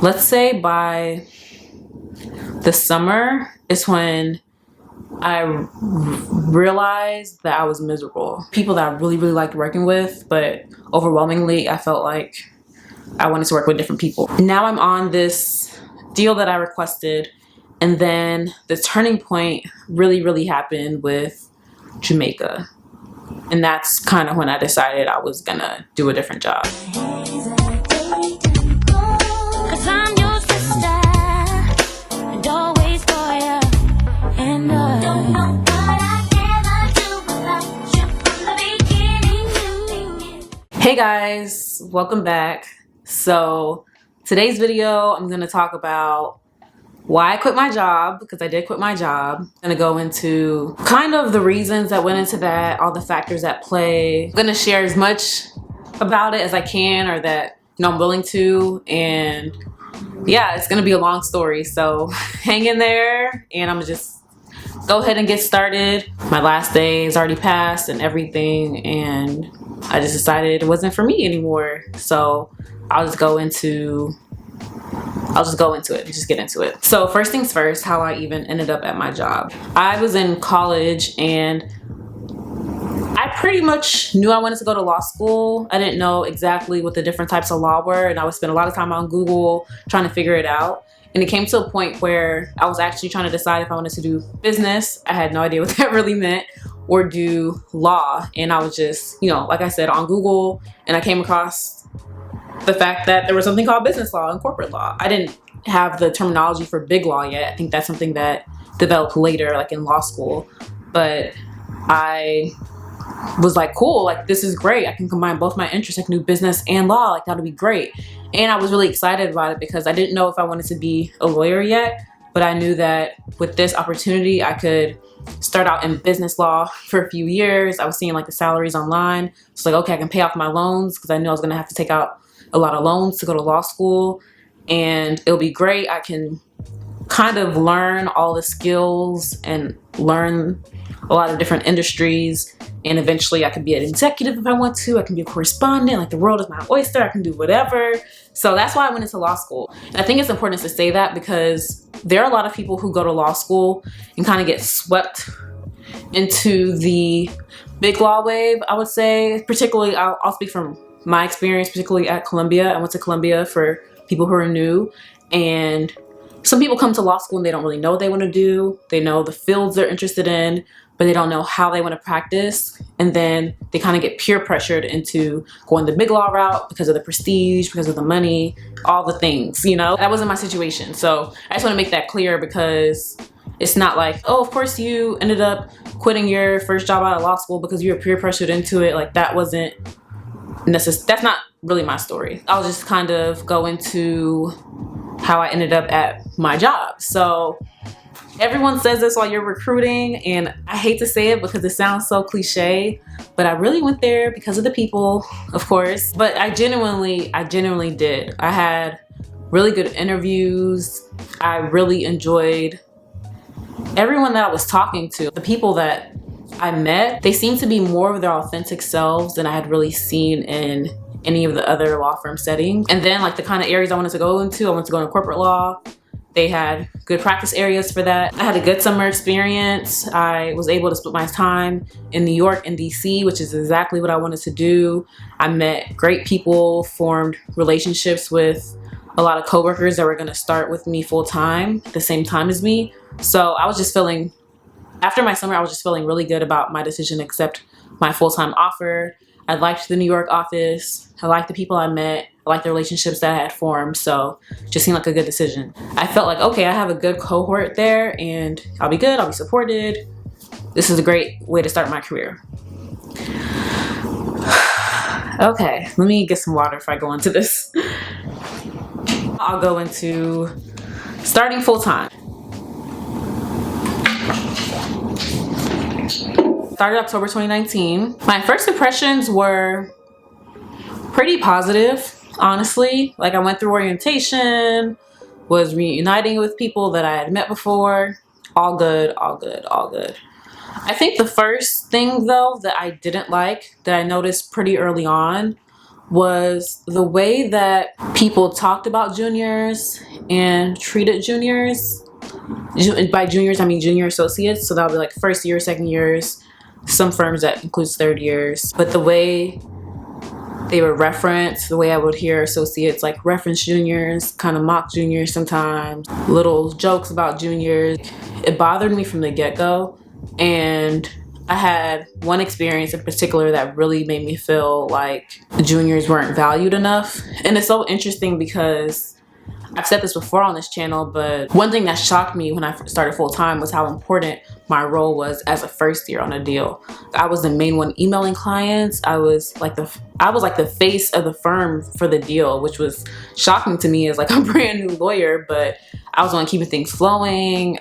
let's say by the summer is when I realized that I was miserable. People that I really liked working with, but overwhelmingly I felt like I wanted to work with different people. Now I'm on this deal that I requested, and then the turning point really happened with Jamaica. And that's kind of when I decided I was gonna do a different job. Hey guys, welcome back. So today's video, I'm gonna talk about why I quit my job, because I did quit my job. I'm gonna go into kind of the reasons that went into that, all the factors at play. I'm gonna share as much about it as I can, or that I'm willing to, and yeah, it's gonna be a long story, so hang in there, and I'm gonna just go ahead and get started. My last day is already passed and everything, and I just decided it wasn't for me anymore. So I'll just go into it, just get into it. So first things first, how I even ended up at my job. I was in college and I pretty much knew I wanted to go to law school. I didn't know exactly what the different types of law were, and I would spend a lot of time on Google trying to figure it out. And it came to a point where I was actually trying to decide if I wanted to do business. I had no idea what that really meant, or do law. And I was just, like I said, on Google, and I came across the fact that there was something called business law and corporate law. I didn't have the terminology for big law yet. I think that's something that developed later, like in law school. But I was like, cool, like this is great. I can combine both my interests. I can do business and law, like that would be great. And I was really excited about it because I didn't know if I wanted to be a lawyer yet, but I knew that with this opportunity, I could start out in business law for a few years. I was seeing like the salaries online. It's like, okay, I can pay off my loans, because I knew I was gonna have to take out a lot of loans to go to law school, and it'll be great. I can kind of learn all the skills and learn a lot of different industries, and eventually I could be an executive if I want to. I can be a correspondent, like the world is my oyster. I can do whatever. So that's why I went into law school. And I think it's important to say that because there are a lot of people who go to law school and kind of get swept into the big law wave, I would say. Particularly, I'll speak from my experience, particularly at Columbia. I went to Columbia for people who are new, and some people come to law school and they don't really know what they want to do. They know the fields they're interested in, but they don't know how they want to practice. And then they kind of get peer pressured into going the big law route because of the prestige, because of the money, all the things, That wasn't my situation. So I just want to make that clear, because it's not like, oh, of course you ended up quitting your first job out of law school because you were peer pressured into it. Like that wasn't necessary. That's not really my story. I'll just kind of go into how I ended up at my job. So everyone says this while you're recruiting, and I hate to say it because it sounds so cliche, but I really went there because of the people, of course. But I genuinely did. I had really good interviews. I really enjoyed everyone that I was talking to. The people that I met, they seemed to be more of their authentic selves than I had really seen in any of the other law firm settings. And then like the kind of areas I wanted to go into, I wanted to go into corporate law. They had good practice areas for that. I had a good summer experience. I was able to split my time in New York and DC, which is exactly what I wanted to do. I met great people, formed relationships with a lot of coworkers that were gonna start with me full time at the same time as me. So I was just feeling, after my summer, I was just feeling really good about my decision to accept my full-time offer. I liked the New York office. I liked the people I met. I liked the relationships that I had formed. So it just seemed like a good decision. I felt like, okay, I have a good cohort there and I'll be good. I'll be supported. This is a great way to start my career. Okay, let me get some water if I go into this. I'll go into starting full-time. Started October 2019. My first impressions were pretty positive, honestly. Like I went through orientation, was reuniting with people that I had met before. All good, all good, all good. I think the first thing though that I didn't like, that I noticed pretty early on, was the way that people talked about juniors and treated juniors. By juniors, I mean junior associates. So that'll be like first year, second years. Some firms that includes third years. But the way they were referenced, the way I would hear associates like reference juniors, kind of mock juniors sometimes, little jokes about juniors, it bothered me from the get-go. And I had one experience in particular that really made me feel like the juniors weren't valued enough. And it's so interesting because I've said this before on this channel, but one thing that shocked me when I started full time was how important my role was as a first year on a deal. I was the main one emailing clients. I was like the face of the firm for the deal, which was shocking to me as like a brand new lawyer, but I was on keeping things flowing.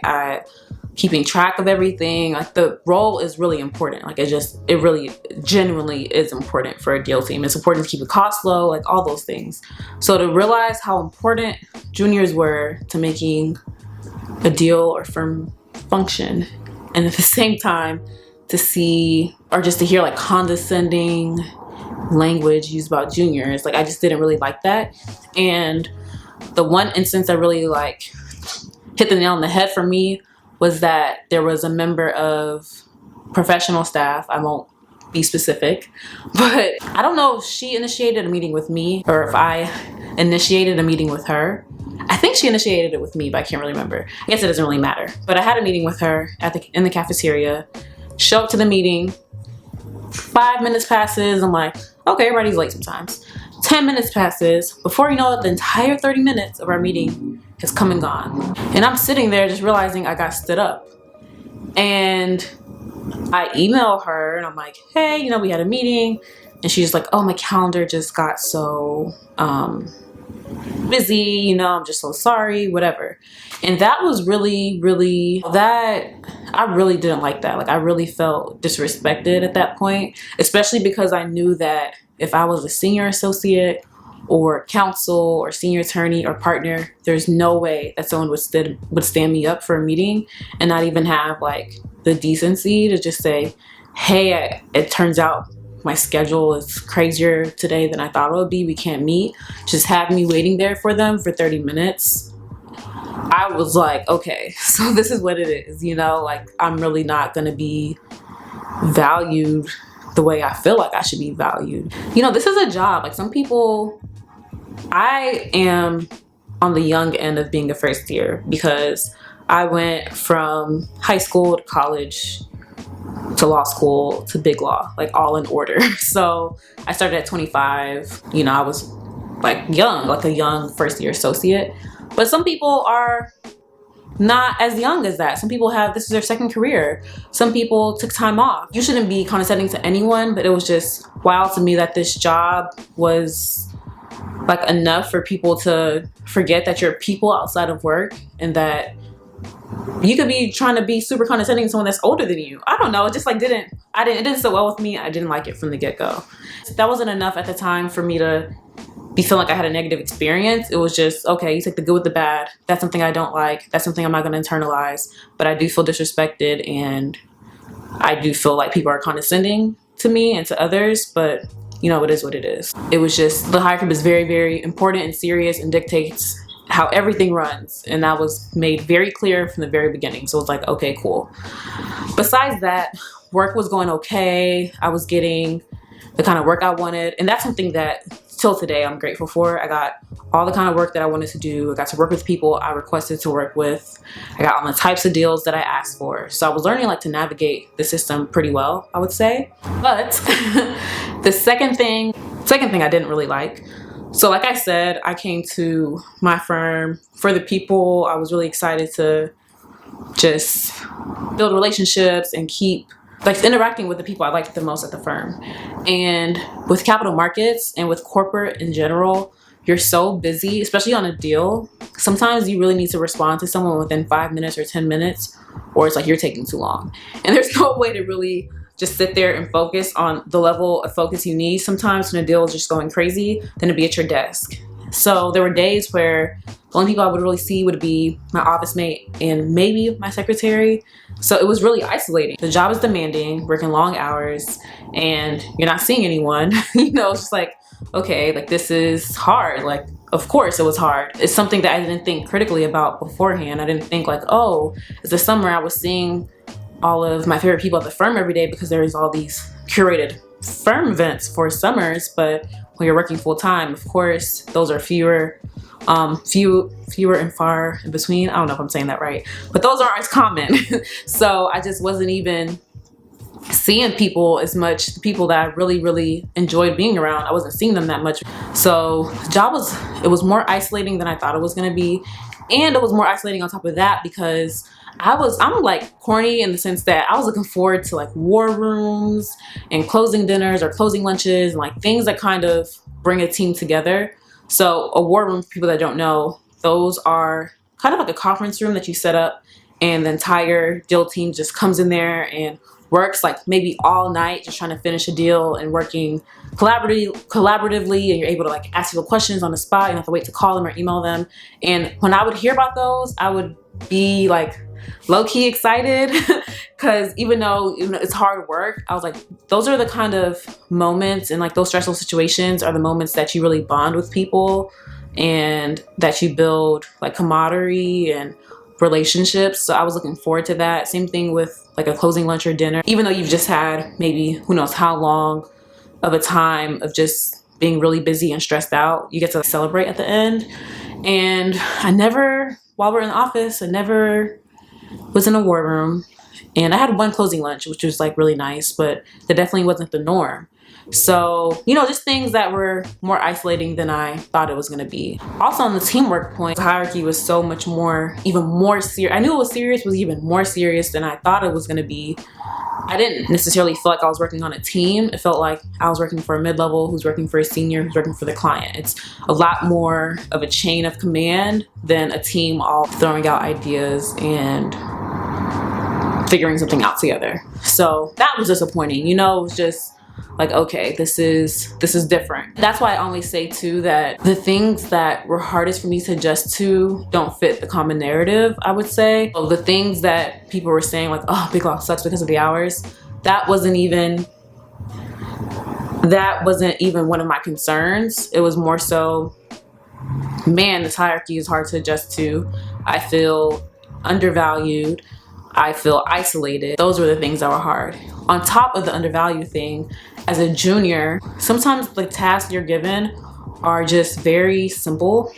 Keeping track of everything. Like the role is really important. Like it really genuinely is important for a deal team. It's important to keep the costs low, like all those things. So to realize how important juniors were to making a deal or firm function, and at the same time to see or just to hear like condescending language used about juniors, like I just didn't really like that. And the one instance that really like hit the nail on the head for me was that there was a member of professional staff, I won't be specific, but I don't know if she initiated a meeting with me or if I initiated a meeting with her. I think she initiated it with me, but I can't really remember. I guess it doesn't really matter. But I had a meeting with her in the cafeteria, show up to the meeting, 5 minutes passes, I'm like, okay, everybody's late sometimes. 10 minutes passes, before you know it, the entire 30 minutes of our meeting has come and gone. And I'm sitting there just realizing I got stood up. And I email her and I'm like, hey, we had a meeting. And she's like, oh, my calendar just got so busy, I'm just so sorry, whatever. And that was really, I really didn't like that. Like I really felt disrespected at that point, especially because I knew that if I was a senior associate or counsel or senior attorney or partner, there's no way that someone would stand me up for a meeting and not even have like the decency to just say, hey, it turns out my schedule is crazier today than I thought it would be. We can't meet. Just have me waiting there for them for 30 minutes. I was like, okay, so this is what it is, like I'm really not going to be valued the way I feel like I should be valued. This is a job. Like some people, I am on the young end of being a first year because I went from high school to college to law school to big law, like all in order. So I started at 25. I was like young, like a young first year associate. But some people are not as young as that. Some people this is their second career. Some people took time off. You shouldn't be condescending to anyone, but it was just wild to me that this job was like enough for people to forget that you're people outside of work and that you could be trying to be super condescending to someone that's older than you. I don't know. It just like it didn't sit well with me. I didn't like it from the get-go. That wasn't enough at the time for me to be feeling like I had a negative experience. It was just, okay, you take the good with the bad. That's something I don't like. That's something I'm not going to internalize. But I do feel disrespected and I do feel like people are condescending to me and to others, but it is what it is. It was just, the hierarchy is very, very important and serious and dictates how everything runs. And that was made very clear from the very beginning. So it's like, okay, cool. Besides that, work was going okay. I was getting the kind of work I wanted. And that's something that till today I'm grateful for. I got all the kind of work that I wanted to do. I got to work with people I requested to work with. I got all the types of deals that I asked for. So I was learning like to navigate the system pretty well, I would say. But the second thing I didn't really like. So like I said, I came to my firm for the people. I was really excited to just build relationships and keep like interacting with the people I liked the most at the firm. And with capital markets and with corporate in general, you're so busy, especially on a deal. Sometimes you really need to respond to someone within 5 minutes or 10 minutes, or it's like you're taking too long. And there's no way to really just sit there and focus on the level of focus you need. Sometimes when a deal is just going crazy, then to be at your desk. So there were days where the only people I would really see would be my office mate and maybe my secretary. So it was really isolating. The job is demanding, working long hours, and you're not seeing anyone. You know, it's just like, okay, like this is hard. Like, of course it was hard. It's something that I didn't think critically about beforehand. I didn't think like, oh, it's the summer, I was seeing all of my favorite people at the firm every day because there's all these curated firm events for summers. But when you're working full time, of course, those are fewer and far in between. I don't know if I'm saying that right, but those aren't as common. So I just wasn't even seeing people as much. The people that I really enjoyed being around, I wasn't seeing them that much. So the job was more isolating than I thought it was going to be. And it was more isolating on top of that because I'm like corny in the sense that I was looking forward to like war rooms and closing dinners or closing lunches and like things that kind of bring a team together. So a war room, for people that don't know, those are kind of like a conference room that you set up and the entire deal team just comes in there and works like maybe all night just trying to finish a deal and working collaboratively, and you're able to like ask people questions on the spot. You don't have to wait to call them or email them. And when I would hear about those, I would be like low-key excited because even though it's hard work, I was like, those are the kind of moments, and like those stressful situations are the moments that you really bond with people and that you build like camaraderie and relationships. So I was looking forward to that. Same thing with like a closing lunch or dinner. Even though you've just had maybe who knows how long of a time of just being really busy and stressed out, you get to celebrate at the end. And while we're in the office, I never was in a war room. And I had one closing lunch, which was like really nice, but that definitely wasn't the norm. So, you know, just things that were more isolating than I thought it was going to be. Also on the teamwork point, the hierarchy was so much more, even more serious. I knew it was serious, was even more serious than I thought it was going to be. I didn't necessarily feel like I was working on a team. It felt like I was working for a mid-level who's working for a senior who's working for the client. It's a lot more of a chain of command than a team all throwing out ideas and figuring something out together. So that was disappointing. You know, it was just like, okay, this is different. That's why I always say too that the things that were hardest for me to adjust to don't fit the common narrative, I would say. So the things that people were saying like, oh, Big Lots sucks because of the hours, that wasn't even one of my concerns. It was more so, man, this hierarchy is hard to adjust to. I feel undervalued. I feel isolated. Those were the things that were hard. On top of the undervalued thing, as a junior, sometimes the tasks you're given are just very simple,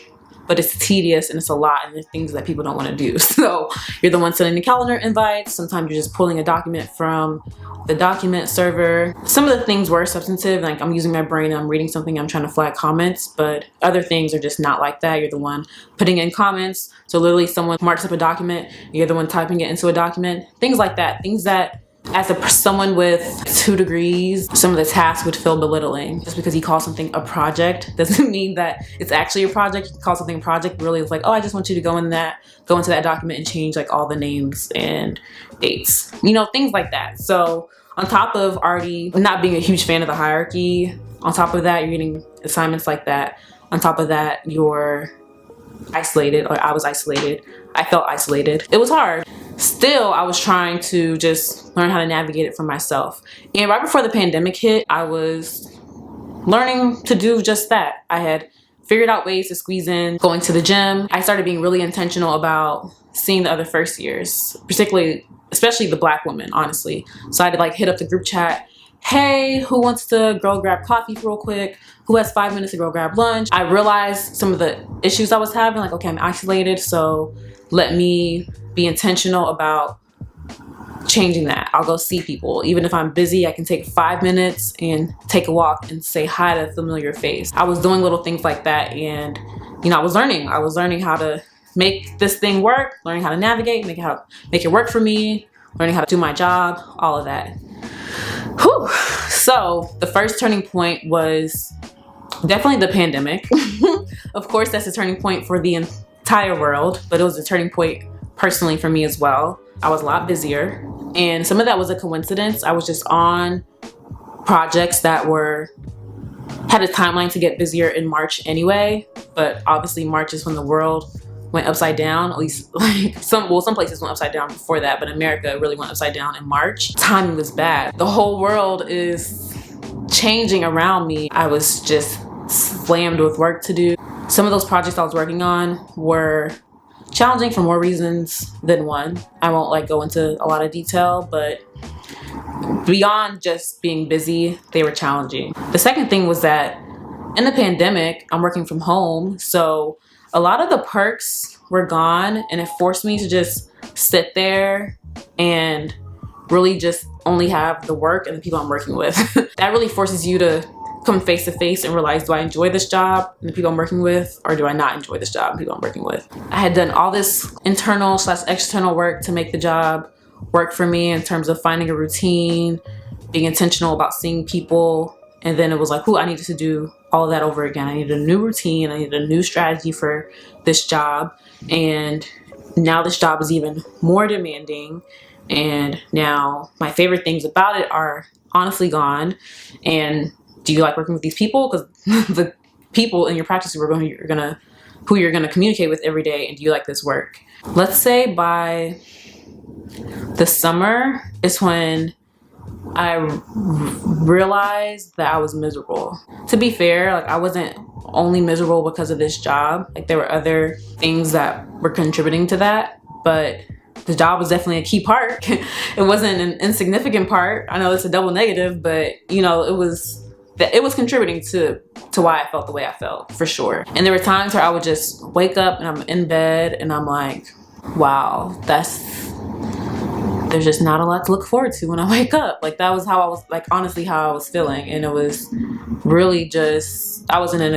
but it's tedious and it's a lot, and there's things that people don't want to do. So you're the one sending the calendar invites. Sometimes you're just pulling a document from the document server. Some of the things were substantive, like I'm using my brain, I'm reading something, I'm trying to flag comments, but other things are just not like that. You're the one putting in comments. So literally someone marks up a document, you're the one typing it into a document. Things like that. Things that as someone with 2 degrees, some of the tasks would feel belittling. Just because he calls something a project doesn't mean that it's actually a project. You can call something a project, really it's like, oh, I just want you to go into that document and change like all the names and dates. You know, things like that. So on top of already not being a huge fan of the hierarchy, on top of that, you're getting assignments like that. On top of that, you're isolated, or I was isolated. I felt isolated. It was hard. Still, I was trying to just learn how to navigate it for myself. And right before the pandemic hit, I was learning to do just that. I had figured out ways to squeeze in going to the gym. I started being really intentional about seeing the other first years, especially the Black women, honestly. So I had to like hit up the group chat. Hey, who wants to go grab coffee real quick? Who has 5 minutes to go grab lunch? I realized some of the issues I was having, like, okay, I'm isolated, so let me be intentional about changing that. I'll go see people. Even if I'm busy, I can take 5 minutes and take a walk and say hi to a familiar face. I was doing little things like that, and you know, I was learning how to make this thing work, learning how to navigate, make it work for me, learning how to do my job, all of that. Whew. So the first turning point was definitely the pandemic. Of course, that's a turning point for the entire world, but it was a turning point personally for me as well. I was a lot busier, and some of that was a coincidence. I was just on projects that were had a timeline to get busier in March anyway, but obviously March is when the world went upside down. At least like some places went upside down before that, but America really went upside down in March. Timing was bad. The whole world is changing around me. I was just slammed with work to do. Some of those projects I was working on were challenging for more reasons than one. I won't like go into a lot of detail, but beyond just being busy, they were challenging. The second thing was that in the pandemic, I'm working from home, so a lot of the perks were gone, and it forced me to just sit there and really just only have the work and the people I'm working with. That really forces you to come face to face and realize, do I enjoy this job and the people I'm working with, or do I not enjoy this job and the people I'm working with? I had done all this internal / external work to make the job work for me in terms of finding a routine, being intentional about seeing people, and then it was like, ooh, I needed to do all of that over again. I needed a new routine, I needed a new strategy for this job, and now this job is even more demanding, and now my favorite things about it are honestly gone. And do you like working with these people? Because the people in your practice who you're gonna communicate with every day, and do you like this work? Let's say by the summer is when I realized that I was miserable. To be fair, like I wasn't only miserable because of this job. Like there were other things that were contributing to that, but the job was definitely a key part. It wasn't an insignificant part. I know it's a double negative, but you know, it was contributing to why I felt the way I felt, for sure. And there were times where I would just wake up and I'm in bed and I'm like, wow, there's just not a lot to look forward to when I wake up. Like that was how I was, like honestly how I was feeling. And it was really just, I wasn't in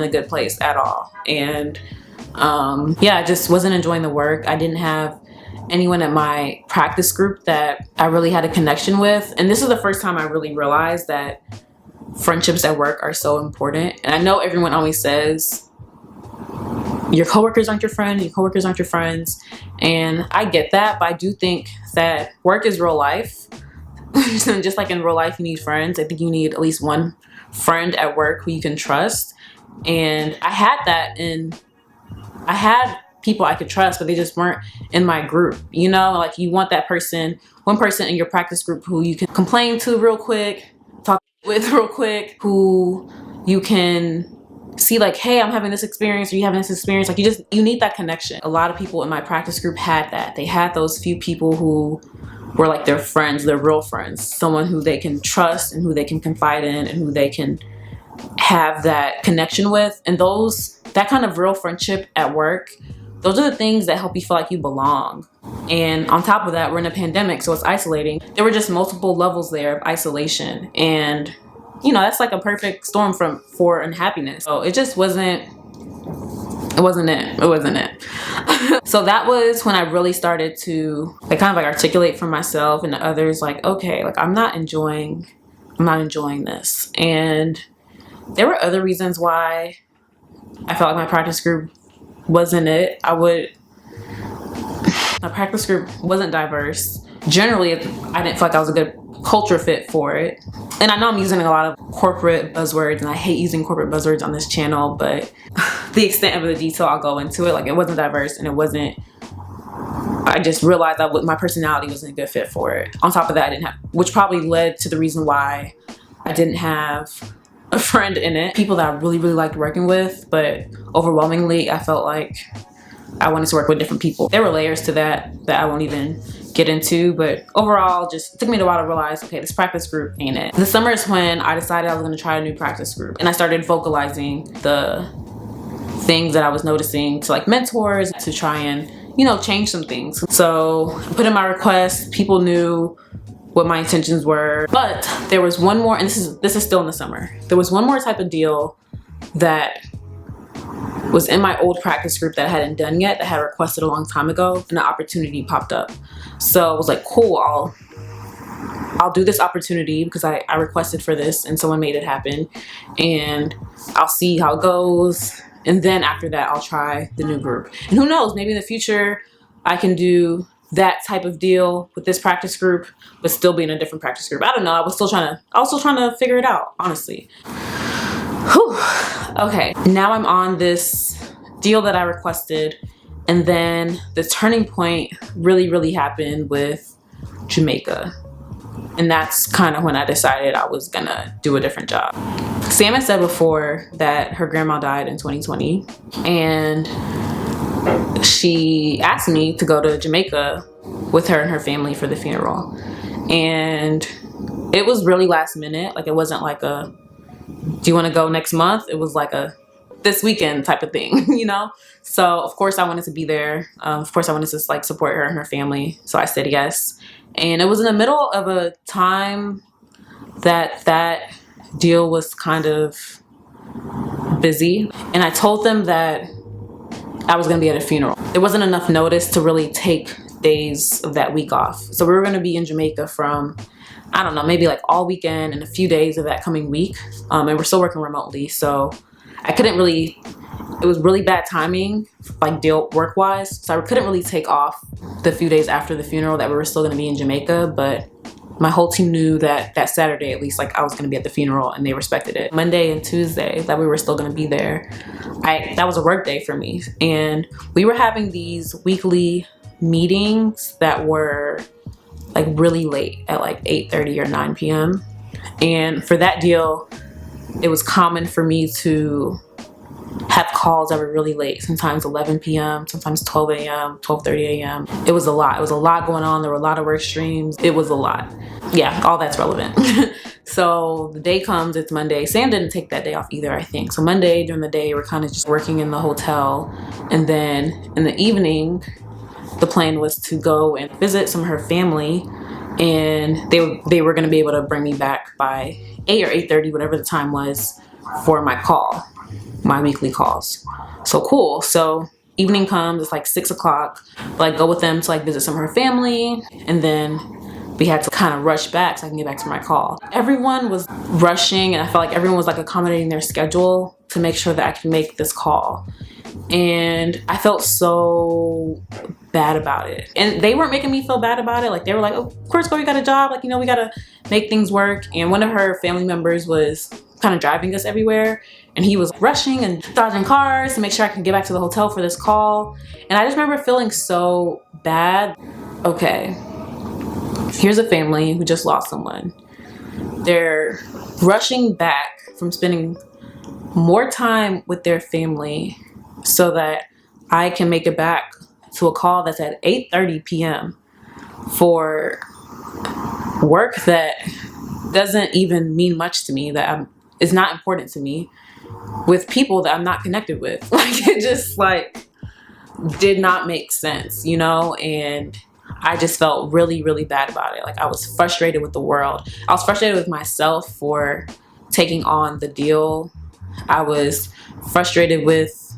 a good place at all. And yeah, I just wasn't enjoying the work. I didn't have anyone at my practice group that I really had a connection with. And this is the first time I really realized that friendships at work are so important. And I know everyone always says, your coworkers aren't your friends, your coworkers aren't your friends. And I get that, but I do think that work is real life. Just like in real life, you need friends. I think you need at least one friend at work who you can trust. And I had that, and I had people I could trust, but they just weren't in my group. You know, like you want that person, one person in your practice group who you can complain to real quick, talk with real quick, who you can see like, hey, I'm having this experience, or you having this experience. Like you need that connection. A lot of people in my practice group had that. They had those few people who were like their friends, their real friends, someone who they can trust and who they can confide in and who they can have that connection with. And that kind of real friendship at work, those are the things that help you feel like you belong. And on top of that, we're in a pandemic, so it's isolating. There were just multiple levels there of isolation, and you know, that's like a perfect storm for unhappiness. So it just wasn't it. So that was when I really started to like kind of like articulate for myself and to others, like, okay, like I'm not enjoying this. And there were other reasons why I felt like my practice group wasn't it. My practice group wasn't diverse. Generally, I didn't feel like I was a good culture fit for it. And I know I'm using a lot of corporate buzzwords, and I hate using corporate buzzwords on this channel, but the extent of the detail I'll go into it, like it wasn't diverse, and I just realized that my personality wasn't a good fit for it. On top of that, which probably led to the reason why I didn't have a friend in it. People that I really, really liked working with, but overwhelmingly, I felt like I wanted to work with different people. There were layers to that I won't even get into, but overall, just took me a while to realize, okay, this practice group ain't it. The summer is when I decided I was going to try a new practice group, and I started vocalizing the things that I was noticing to like mentors to try and, you know, change some things. So I put in my request. People knew what my intentions were, but there was one more, and this is still in the summer. There was one more type of deal that was in my old practice group that I hadn't done yet, that I had requested a long time ago, and the opportunity popped up. So I was like, cool, I'll do this opportunity because I requested for this and someone made it happen, and I'll see how it goes. And then after that, I'll try the new group. And who knows, maybe in the future I can do that type of deal with this practice group, but still be in a different practice group. I don't know. I was still trying to figure it out, honestly. Whew. Okay, now I'm on this deal that I requested, and then the turning point really happened with Jamaica. And that's kind of when I decided I was gonna do a different job. Sam had said before that her grandma died in 2020, and she asked me to go to Jamaica with her and her family for the funeral. And it was really last minute. Like, it wasn't like a, do you want to go next month? It was like a this weekend type of thing, you know? So of course I wanted to be there. Of course I wanted to like support her and her family. So I said yes. And it was in the middle of a time that deal was kind of busy. And I told them that I was gonna be at a funeral. There wasn't enough notice to really take days of that week off. So we were gonna be in Jamaica from, I don't know, maybe like all weekend and a few days of that coming week. And we're still working remotely. So I couldn't really, it was really bad timing, like deal work wise. So I couldn't really take off the few days after the funeral that we were still gonna be in Jamaica, but my whole team knew that that Saturday, at least, like I was gonna be at the funeral, and they respected it. Monday and Tuesday that we were still gonna be there, that was a work day for me. And we were having these weekly meetings that were like really late at like 8:30 or 9 p.m. And for that deal, it was common for me to have calls that were really late, sometimes 11 p.m., sometimes 12 a.m., 12:30 a.m. It was a lot. It was a lot going on. There were a lot of work streams. It was a lot. Yeah, all that's relevant. So the day comes, it's Monday. Sam didn't take that day off either, I think. So Monday during the day, we're kind of just working in the hotel. And then in the evening, the plan was to go and visit some of her family. And they were going to be able to bring me back by 8 or 8:30, whatever the time was, for my call. My weekly calls. So cool. So evening comes, it's like 6 o'clock. Like go with them to like visit some of her family, and then we had to kind of rush back so I can get back to my call. Everyone was rushing, and I felt like everyone was like accommodating their schedule to make sure that I could make this call. And I felt so bad about it. And they weren't making me feel bad about it. Like they were like, oh, of course, girl, you got a job. Like, you know, we gotta make things work. And one of her family members was kind of driving us everywhere, and he was rushing and dodging cars to make sure I could get back to the hotel for this call. And I just remember feeling so bad. Okay, here's a family who just lost someone. They're rushing back from spending more time with their family so that I can make it back to a call that's at 8:30 p.m. for work that doesn't even mean much to me, that is not important to me, with people that I'm not connected with. Like, it just like did not make sense, you know? And I just felt really bad about it. Like I was frustrated with the world. I was frustrated with myself for taking on the deal. I was frustrated with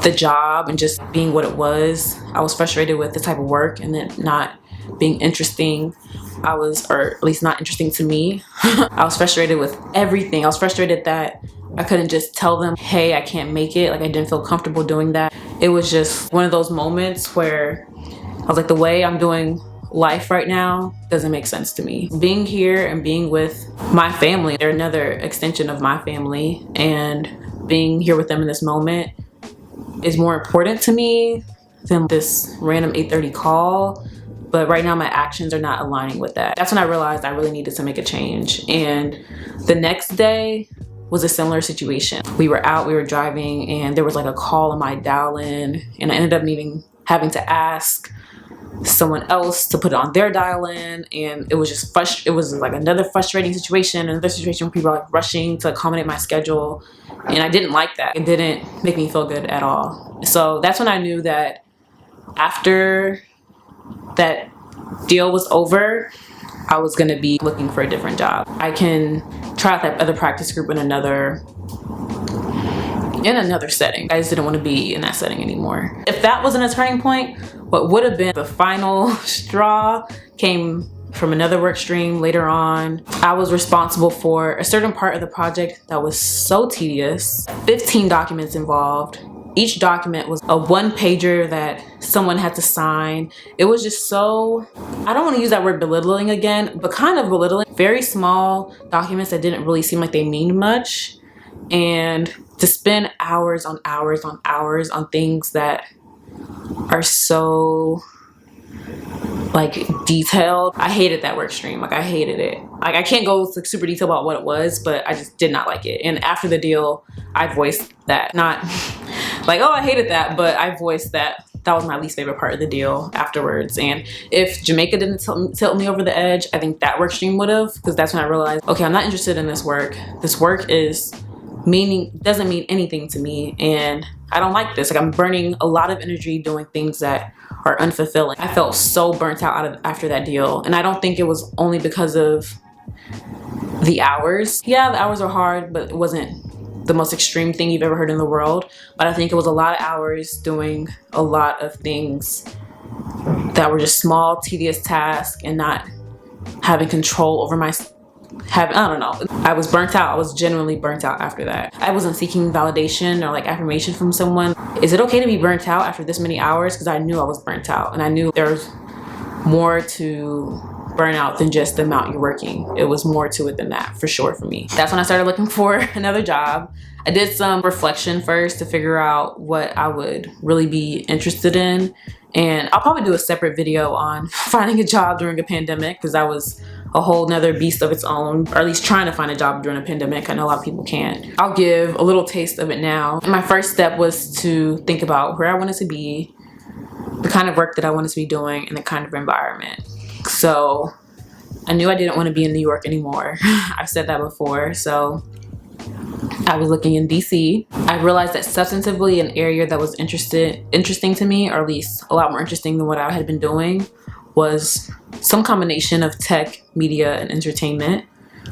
the job and just being what it was. I was frustrated with the type of work and then not being interesting. Or at least not interesting to me. I was frustrated with everything. I was frustrated that I couldn't just tell them, hey, I can't make it. Like I didn't feel comfortable doing that. It was just one of those moments where I was like, the way I'm doing life right now doesn't make sense to me. Being here and being with my family, they're another extension of my family, and being here with them in this moment is more important to me than this random 8:30 call. But right now my actions are not aligning with that. That's when I realized I really needed to make a change. And the next day was a similar situation. We were out, we were driving, and there was like a call on my dial-in, and I ended up having to ask someone else to put it on their dial-in, and it was just it was like another frustrating situation, another situation where people are like rushing to accommodate my schedule, and I didn't like that. It didn't make me feel good at all. So that's when I knew that after that deal was over, I was gonna be looking for a different job. I can try out that other practice group in another setting. I just didn't want to be in that setting anymore. If that wasn't a turning point, what would have been the final straw came from another work stream later on. I was responsible for a certain part of the project that was so tedious. 15 documents involved. Each document was a one-pager that someone had to sign. It was just so, I don't want to use that word belittling again, but kind of belittling. Very small documents that didn't really seem like they mean much. and to spend hours on hours on hours on things that are so like detailed. I hated that work stream. Like I hated it. Like I can't go like super detailed about what it was, but I just did not like it. And after the deal, I voiced that. Not like, oh, I hated that, but I voiced that that was my least favorite part of the deal afterwards. And if Jamaica didn't tilt me over the edge, I think that work stream would have, because that's when I realized, okay, I'm not interested in this work. This work doesn't mean anything to me, and I don't like this. Like I'm burning a lot of energy doing things that are unfulfilling. I felt so burnt out after that deal, and I don't think it was only because of the hours. Yeah, the hours are hard, but it wasn't the most extreme thing you've ever heard in the world. But I think it was a lot of hours doing a lot of things that were just small, tedious tasks, and not having control over I don't know. I was burnt out. I was genuinely burnt out after that. I wasn't seeking validation or like affirmation from someone. Is it okay to be burnt out after this many hours? Because I knew I was burnt out, and I knew there was more to burnout than just the amount you're working. It was more to it than that, for sure, for me. That's when I started looking for another job. I did some reflection first to figure out what I would really be interested in. And I'll probably do a separate video on finding a job during a pandemic, because that was a whole nother beast of its own, or at least trying to find a job during a pandemic. I know a lot of people can't. I'll give a little taste of it now. My first step was to think about where I wanted to be, the kind of work that I wanted to be doing, and the kind of environment. So I knew I didn't want to be in New York anymore. I've said that before. So I was looking in DC. I realized that substantively an area that was interesting to me, or at least a lot more interesting than what I had been doing, was some combination of tech, media, and entertainment.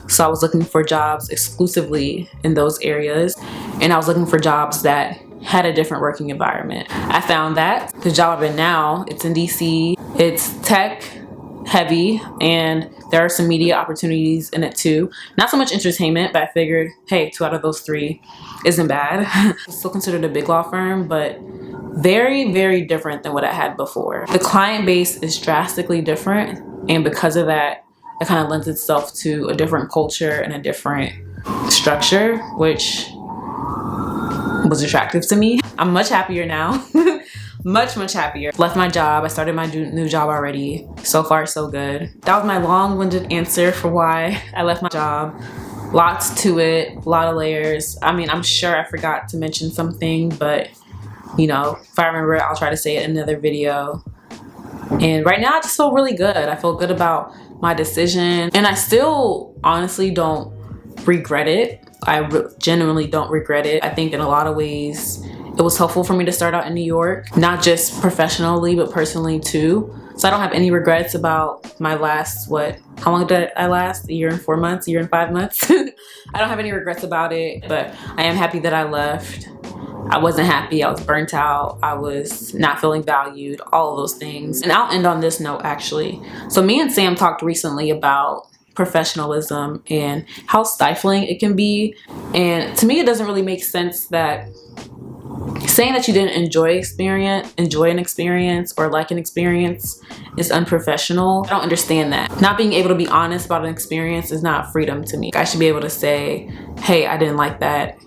So I was looking for jobs exclusively in those areas, and I was looking for jobs that had a different working environment. I found that the job I'm in now, it's in DC, it's tech heavy, and there are some media opportunities in it too. Not so much entertainment, but I figured, hey, 2 out of those 3 isn't bad. It's still considered a big law firm, but very, very different than what I had before. The client base is drastically different, and because of that, it kind of lends itself to a different culture and a different structure, which was attractive to me. I'm much happier now. much happier. Left my job. I started my new job already. So far, so good. That was my long-winded answer for why I left my job. Lots to it, a lot of layers. I mean, I'm sure I forgot to mention something, but you know, if I remember, I'll try to say it in another video. And right now I just feel really good. I feel good about my decision, and I still honestly don't regret it. I genuinely don't regret it. I think in a lot of ways it was helpful for me to start out in New York, not just professionally, but personally too. So I don't have any regrets about my last, how long did I last? 1 year and 4 months, 1 year and 5 months. I don't have any regrets about it, but I am happy that I left. I wasn't happy, I was burnt out, I was not feeling valued, all of those things. And I'll end on this note actually. So me and Sam talked recently about professionalism and how stifling it can be. And to me, it doesn't really make sense that saying that you didn't enjoy an experience or like an experience is unprofessional. I don't understand that. Not being able to be honest about an experience is not freedom to me. I should be able to say, hey, I didn't like that.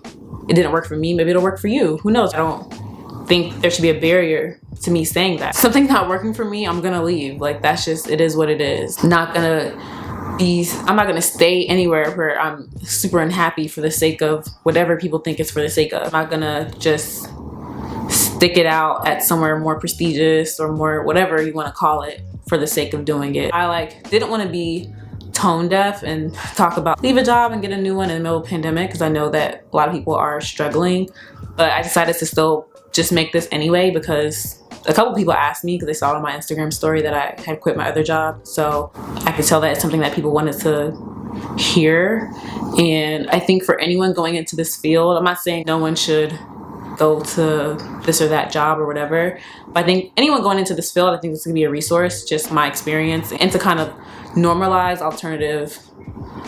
It didn't work for me. Maybe it'll work for you. Who knows? I don't think there should be a barrier to me saying that. Something's not working for me, I'm gonna leave. Like that's just, it is what it is. I'm not gonna stay anywhere where I'm super unhappy for the sake of whatever people think it's for the sake of. I'm not gonna just stick it out at somewhere more prestigious or more whatever you want to call it for the sake of doing it. I didn't want to be tone deaf and talk about leave a job and get a new one in the middle of the pandemic, because I know that a lot of people are struggling, but I decided to still just make this anyway because a couple people asked me, because they saw it on my Instagram story, that I had quit my other job. So I could tell that it's something that people wanted to hear. And I think for anyone going into this field, I'm not saying no one should go to this or that job or whatever, but I think anyone going into this field, I think this can be a resource, just my experience, and to kind of normalize alternative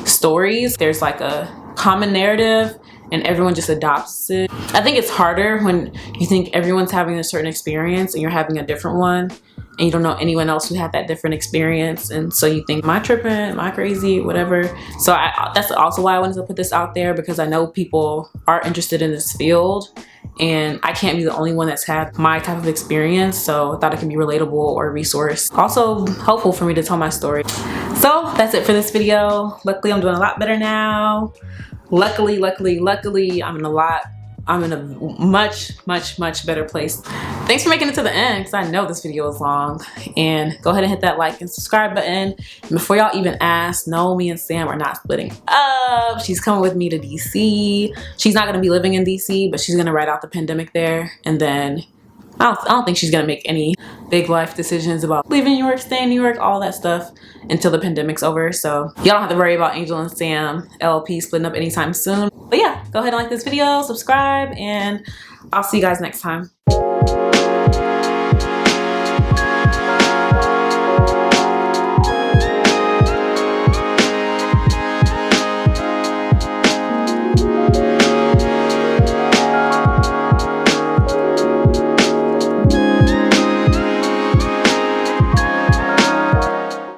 stories. There's like a common narrative and everyone just adopts it. I think it's harder when you think everyone's having a certain experience and you're having a different one. and you don't know anyone else who had that different experience, and so you think, am I tripping, am I crazy, whatever. So that's also why I wanted to put this out there, because I know people are interested in this field and I can't be the only one that's had my type of experience, so I thought it could be relatable or a resource, also helpful for me to tell my story. So that's it for this video. Luckily I'm doing a lot better now. Luckily I'm in a much better place. Thanks for making it to the end, because I know this video is long. And go ahead and hit that like and subscribe button. And before y'all even ask, no, me and Sam are not splitting up. She's coming with me to DC. She's not gonna be living in DC, but she's gonna ride out the pandemic there. And then I don't think she's gonna make any big life decisions about leaving New York, staying in New York, all that stuff until the pandemic's over. So y'all don't have to worry about Angel and Sam LLP splitting up anytime soon. But yeah, go ahead and like this video, subscribe, and I'll see you guys next time.